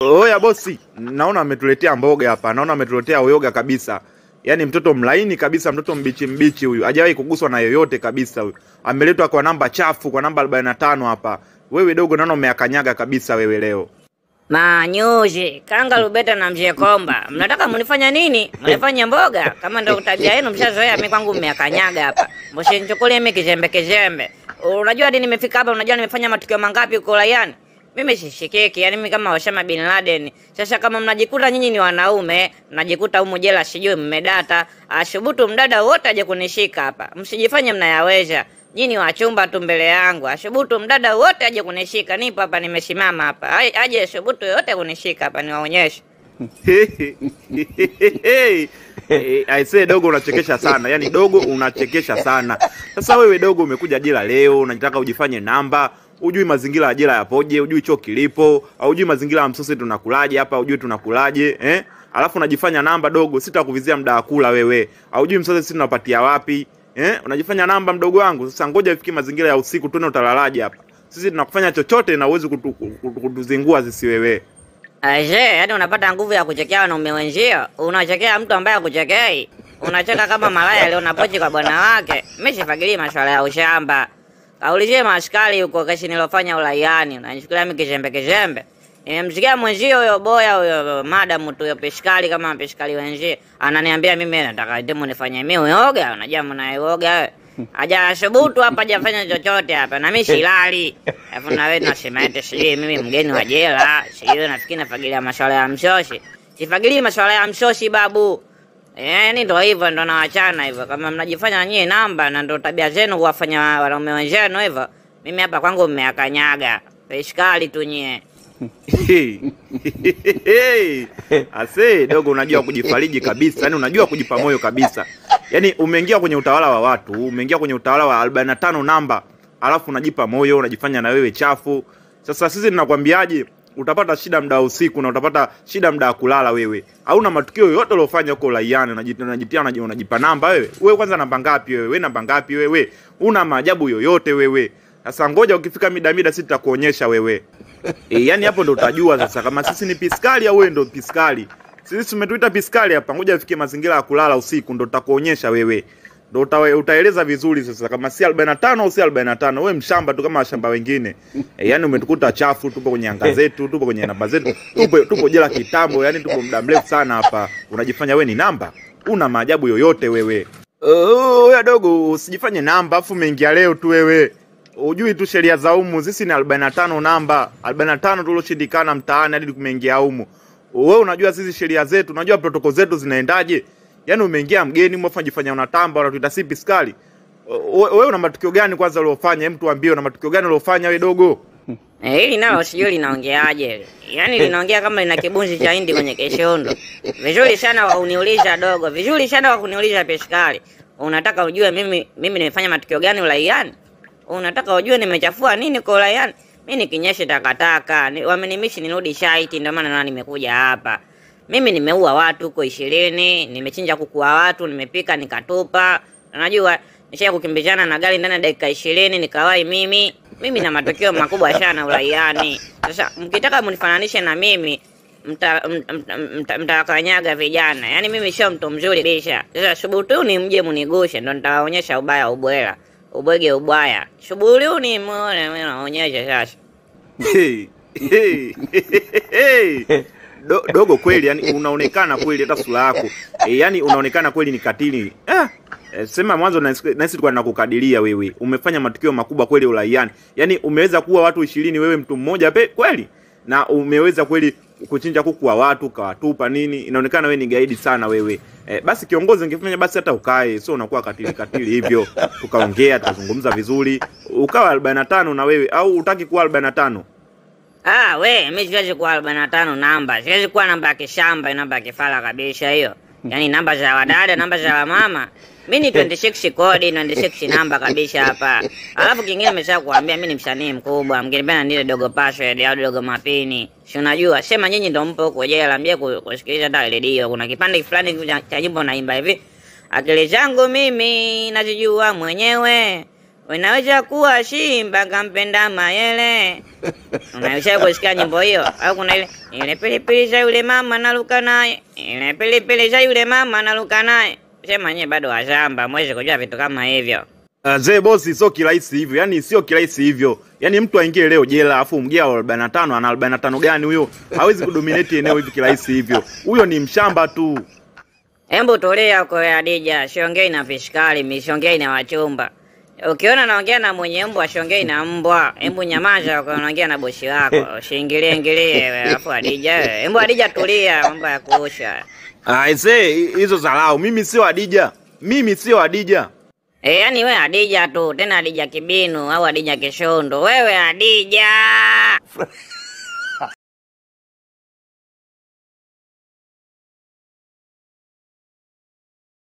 Oya bosi, naona ametuletea mboga hapa. Naona ametuletea uyoga kabisa. Yaani mtoto mlaini kabisa, mtoto mbichi huyu. Hajawahi kuguswa na yoyote kabisa huyu. Ameletwa kwa namba chafu, kwa namba 45 hapa. Wewe dogo naona umeakanyaga kabisa wewe leo. Manyuzi, Kanga Lubeta na Mzee Komba. Mnataka mnifanya nini? Mnifanya mboga? Kama ndio tabia yenu mshazoea, mimi kwangu mmeakanyaga hapa. Msinichukulie mimi kizembe. Unajua hadi nimefika hapa, unajua nimefanya matukio mangapi huko Layani? Mimi sishikiki, yani mimi kama Osama bin Laden. Sasa kama mnajikuta nyinyi ni wanaume, mnajikuta humu jela sijui mmedata, ashubutu mdada wote aje kunishika hapa. Msijifanye mnayaweza. Nyinyi wachumba tu mbele yangu. Ashubutu mdada wote aje kunishika. Nipo hapa nimesimama hapa. Aje ashubutu yote kunishika hapa niwaonyeshe. I say dogo unachekesha sana. Yaani dogo unachekesha sana. Sasa wewe dogo umekuja jela leo, unataka ujifanye namba. Ujui mazingira ya jela yapoje, ujui choo kilipo, au ujui mazingira ya msosi tunakulaje hapa, ujui tunakulaje, Alafu unajifanya namba dogo, sitakuvizia muda wa kula wewe. Au ujui msosi sisi tunapatia wapi? Unajifanya namba mdogo wangu. Sasa ngoja ifikie mazingira ya usiku tuone utalalaje hapa. Sisi tunakufanya chochote na uwezi kutuzingua sisi wewe. Aje, hadi unapata nguvu ya kuchekea wanaume wenzio. Unachekea mtu ambaye hakuchekei. Unacheka kama malaya leo na pochi kwa bwana wake. Mimi sifagirii masuala ya ushamba. Kaulizie maaskari huko kesi nilofanya Ulayani. Unanichukulia mimi kizembe. Nimemsikia mwenzio huyo boya huyo madam tu huyo peshikali kama peshikali wenzio. Ananiambia mimi nataka demo nifanye mimi uyoga. Unajua mnayoga wewe. Hajashubutu hapa hajafanya chochote hapa na mimi silali. Alafu na wewe unasema eti sijui mimi mgeni wa jela. Sijui nafikiri nafagilia masuala ya mshoshi. Sifagilii masuala ya mshoshi babu. Ni ndo hivyo ndo naachana hivyo. Kama mnajifanya nyie namba na ndo tabia zenu kuwafanya wanaume wenzenu hivyo. Mimi hapa kwangu mmeakanyaga. Peshikali tu nyie. Ase dogo unajua kujifariji kabisa. Yaani unajua kujipa moyo kabisa. Yaani umeingia kwenye utawala wa watu, umeingia kwenye utawala wa 45 namba. Alafu unajipa moyo, unajifanya na wewe chafu. Sasa sisi tunakwambiaje? Utapata shida muda usiku na utapata shida muda kulala wewe. Hauna matukio yote uliofanya huko Layani, unajipa namba wewe. Wewe kwanza namba ngapi wewe? Wewe namba ngapi wewe? Una maajabu yoyote wewe. Sasa ngoja ukifika mida sisi tutakuonyesha wewe. Yaani hapo ndo utajua sasa kama sisi ni piskali au wewe ndo piskali. Sisi tumetuita piskali hapa, ngoja ufikie mazingira ya kulala usiku ndo tutakuonyesha wewe. Ndo utaeleza vizuri sasa kama si 45 au si 45. Wewe mshamba tu kama washamba wengine. Yaani umetukuta chafu, tupo kwenye anga zetu, tupo kwenye namba zetu, tupo jela kitambo, yaani tupo muda mrefu sana hapa. Unajifanya wewe ni namba? Una maajabu yoyote wewe. Wewe dogo usijifanye namba afu umeingia leo tu wewe. Ujui tu sheria za humu, sisi ni 45 namba. 45 tuloshindikana mtaani hadi kumeingia humu. Wewe unajua sisi sheria zetu, unajua protokol zetu zinaendaje? Yaani umeingia mgeni umefanya unatamba unatuita si piskali. Wewe una matukio gani kwanza uliofanya? Hem tuambie una matukio gani uliofanya wewe dogo? Hili nalo sijui linaongeaje. Yaani linaongea kama lina kibunzi cha hindi kwenye keshondo. Vizuri sana wa kuniuliza dogo. Vizuri sana wa kuniuliza peshikali. Unataka ujue mimi nimefanya matukio gani Ulayani? Unataka ujue nimechafua nini kwa Ulayani? Mimi nikinyeshe takataka. Wamenimishi nirudi shaiti ndio maana nimekuja hapa. Mimi nimeua watu huko 20, nimechinja kuku wa watu, nimepika nikatupa. Unajua nisha kukimbizana na gari ndani ya dakika 20 nikawahi mimi. Mimi na matokeo makubwa sana Ulayani. Sasa mkitaka mnifananishe na mimi mtakanyaga vijana. Yaani mimi sio mtu mzuri bisha. Sasa subutuni mje mnigushe ndo nitawaonyesha ubaya ubwela. Ubwege ubaya. Subutuni muone mimi naonyesha sasa. Dogo kweli yani unaonekana kweli hata sura yako. Yani unaonekana kweli ni katili. Sema mwanzo na sisi tulikuwa tunakukadiria wewe. Umefanya matukio makubwa kweli Ulayani. Yani umeweza kuwa watu 20 wewe mtu mmoja kweli. Na umeweza kweli kuchinja kuku wa watu kawatupa nini. Inaonekana wewe ni gaidi sana wewe. Basi kiongozi ungefanya basi hata ukae. Sio unakuwa katili hivyo. Tukaongea tutazungumza vizuri. Ukawa 45 na wewe au utaki kuwa 45? Mimi siwezi kuwa 45 namba. Siwezi kuwa namba ya kishamba, namba ya kifala kabisa hiyo. Yaani namba za wadada, namba za mama. Mimi ni 26 kodi, 26 namba kabisa hapa. Alafu kingine nimesha kuambia mimi ni msanii mkubwa. Mngenipenda ndio dogo password au dogo mapini. Si unajua, sema nyinyi ndio mpo huko jela, ambie kusikiliza hata redio. Kuna kipande fulani cha nyimbo naimba hivi. Akili zangu mimi nazijua mwenyewe. Unaweza kuwa Simba kampenda Mayele. Unaweza kusikia nyimbo hiyo? Au kuna ile pilipili za yule mama naruka naye. Ile pilipili za yule mama naruka naye. Sema nyewe bado washamba, mwezi kujua vitu kama hivyo. Zee bosi, sio kirahisi hivyo. Yaani sio kirahisi hivyo. Yaani mtu aingie leo jela afu mgia 45, ana 45 gani huyo? Hawezi kudominate eneo hivi kirahisi hivyo. Huyo ni mshamba tu. Hebu tulia kwa Hadija, siongei na fiskali, misiongei na wachumba. Ukiona naongea na mwenye mbwa, siongei na mbwa. Hebu nyamaza kwa unaongea na bosi wako. Usiingilie alafu Hadija. Hebu Hadija tulia, mambo ya kuosha. Hizo dharau. Mimi sio Hadija. Mimi sio Hadija. Yaani wewe Hadija tu, tena Hadija Kibinu au Hadija Kishondo. Wewe Hadija.